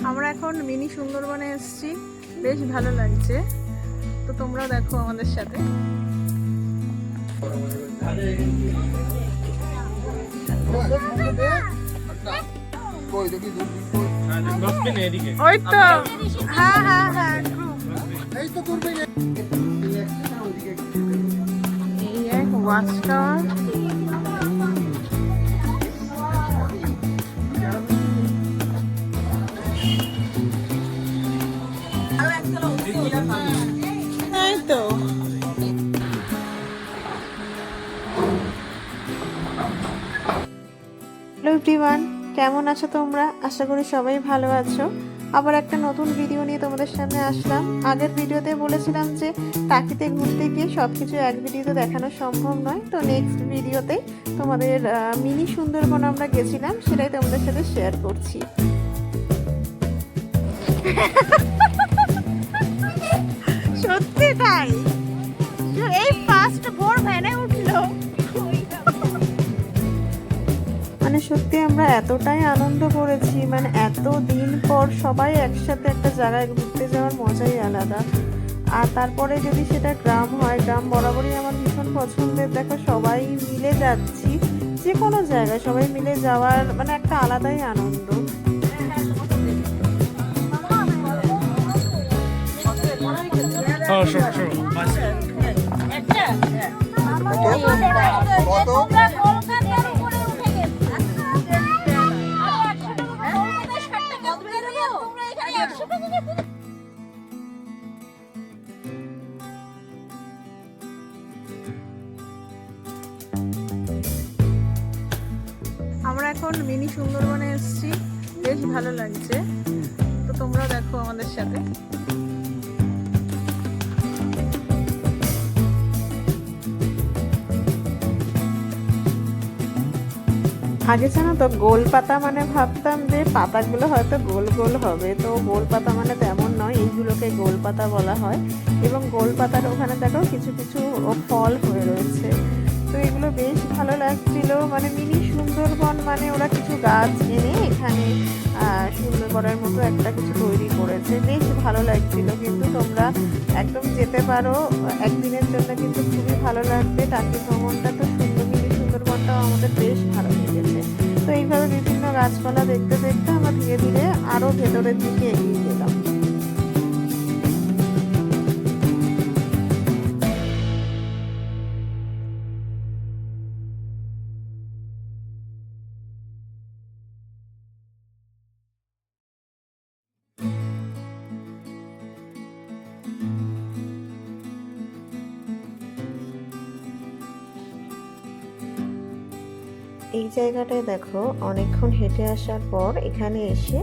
আমরা এখন মিনি সুন্দরবনে এসেছি, বেশ ভালো লাগছে। তো তোমরাও দেখো আমাদের সাথে। ওই তো, হ্যাঁ হ্যাঁ হ্যাঁ, এই এক ওয়াচ টাওয়ার। এই তো হ্যালো এভরিওয়ান, কেমন আছো তোমরা? আশা করি সবাই ভালো আছো। আবার একটা নতুন ভিডিও নিয়ে তোমাদের সামনে আসলাম। আগের ভিডিওতে বলেছিলাম যে টাকিতে ঘুরতে গিয়ে সব কিছু এক ভিডিওতে দেখানো সম্ভব নয়, তো নেক্সট ভিডিওতে তোমাদের মিনি সুন্দরবন আমরা গেছিলাম সেটাই তোমাদের সাথে শেয়ার করছি। সত্যি তাই, এই ফার্স্ট ভোর ভ্যানে উঠলো। মানে সত্যি আমরা এতটাই আনন্দ করেছি, মানে এত দিন পর সবাই একসাথে একটা জায়গায় ঘুরতে যাওয়ার মজাই আলাদা। আর তারপরে যদি সেটা গ্রাম হয়, গ্রাম বরাবরই আমার ভীষণ পছন্দের। দেখো সবাই মিলে যাচ্ছি, যে কোনো জায়গায় সবাই মিলে যাওয়ার মানে একটা আলাদাই আনন্দ। আমরা এখন মিনি সুন্দরবনে এসেছি, বেশ ভালো লাগছে। তো তোমরাও দেখো আমাদের সাথে। আগে জানো তো গোল পাতা মানে ভাবতাম যে পাতাগুলো হয়তো গোল গোল হবে, তো গোল পাতা মানে তেমন নয়, এইগুলোকে গোল পাতা বলা হয়। এবং গোল পাতার ওখানে দেখো কিছু কিছু ফল হয়ে রয়েছে। তো এগুলো বেশ ভালো লাগছিল। মানে মিনি সুন্দরবন মানে ওরা কিছু গাছ এনে এখানে সুন্দর করার মতো একটা কিছু তৈরি করেছে, বেশ ভালো লাগছিল। কিন্তু তোমরা একদম যেতে পারো একদিনের জন্য, কিন্তু খুবই ভালো লাগবে। টাকি ভ্রমণটা তো সুন্দর, মিনি সুন্দরবনটাও আমাদের বেশ ভালো লেগেছে। তো এইভাবে বিভিন্ন গাছপালা দেখতে দেখতে আমরা ধীরে ধীরে আরো ভেতরের দিকে এগিয়ে গেলাম। এই জায়গাটায় দেখো অনেকক্ষণ হেঁটে আসার পর এখানে এসে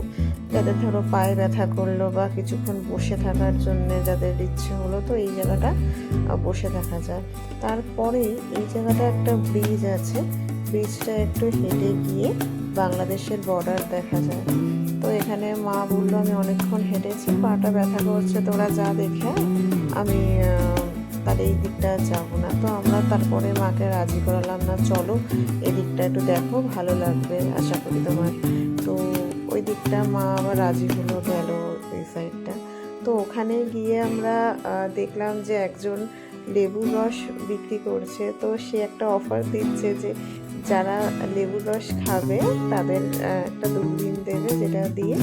যাদের ধরো পায়ে ব্যথা করলো বা কিছুক্ষণ বসে থাকার জন্য যাদের ইচ্ছে হলো, তো এই জায়গাটা বসে থাকা যায়। তারপরে এই জায়গাটা একটা ব্রিজ আছে, ব্রিজটা একটু হেঁটে গিয়ে বাংলাদেশের বর্ডার দেখা যায়। তো এখানে মা বললো আমি অনেকক্ষণ হেঁটেছি, পাটা ব্যথা করছে, তোরা যা দেখে, আমি তাহলে এই দিকটা যাবো না। তো আমরা তারপরে মাকে রাজি করালাম, না চলো এদিকটা একটু দেখো, ভালো লাগবে আশা করি তোমার। তো ওই দিকটা মা আবার রাজি হলো, গেল ওই সাইডটা। তো ওখানে গিয়ে আমরা দেখলাম যে একজন লেবু রস বিক্রি করছে। তো সে একটা অফার দিচ্ছে যে যারা লেবু রস খাবে তাদের একটা দূরবীন দেবে, যেটা দিয়ে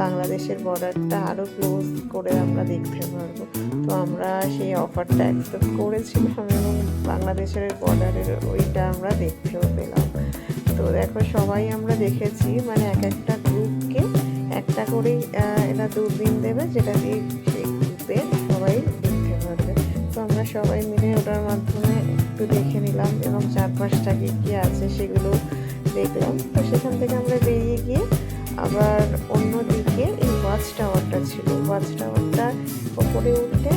বাংলাদেশের বর্ডারটা আরও ক্লোজ করে আমরা দেখতে পারবো। তো আমরা সেই অফারটা অ্যাকসেপ্ট করেছিলাম এবং বাংলাদেশের বর্ডারের ওইটা আমরা দেখতেও পেলাম। তো দেখো সবাই আমরা দেখেছি, মানে এক একটা গ্রুপকে একটা করেই এরা দূরবীন দেবে, যেটা দিয়ে সেই গ্রুপের সবাই দেখতে পারবে। তো আমরা সবাই মিলে ওটার মাধ্যমে একটু দেখে নিলাম এবং চারপাশটা কি আছে সেগুলো দেখলাম। তো সেখান থেকে আমরা বেরিয়ে গিয়ে আবার অন্য দিকে এই ওয়াচ টাওয়ারটা ছিল, ওয়াচ টাওয়ারটা ওপরে উঠে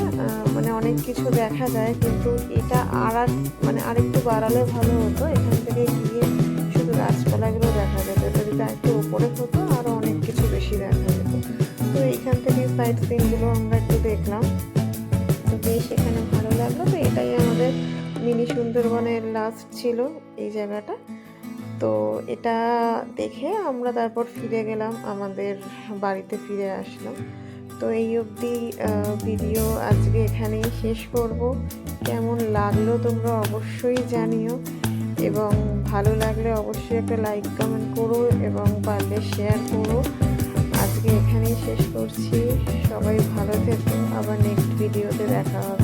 মানে অনেক কিছু দেখা যায়, কিন্তু এটা মানে আরেকটু বাড়ালে ভালো হতো। এখান থেকে গিয়ে শুধু গাছপালাগুলো দেখা যেত, এটা যদি একটু ওপরে হতো আরও অনেক কিছু বেশি দেখা যেত। তো এইখান থেকে সাইড সিনগুলো আমরা একটু দেখলাম, তো বেশ এখানে ভালো লাগলো। তো এটাই আমাদের মিনি সুন্দরবনের লাস্ট ছিল এই জায়গাটা। তো এটা দেখে আমরা তারপর ফিরে গেলাম, আমাদের বাড়িতে ফিরে আসলাম। তো এই অবধি ভিডিও আজকে এখানেই শেষ করব। কেমন লাগলো তোমরা অবশ্যই জানিও, এবং ভালো লাগলে অবশ্যই একটা লাইক কমেন্ট করো এবং পারলে শেয়ার করো। আজকে এখানেই শেষ করছি। সবাই ভালো থেকো, আবার নেক্সট ভিডিওতে দেখা হবে।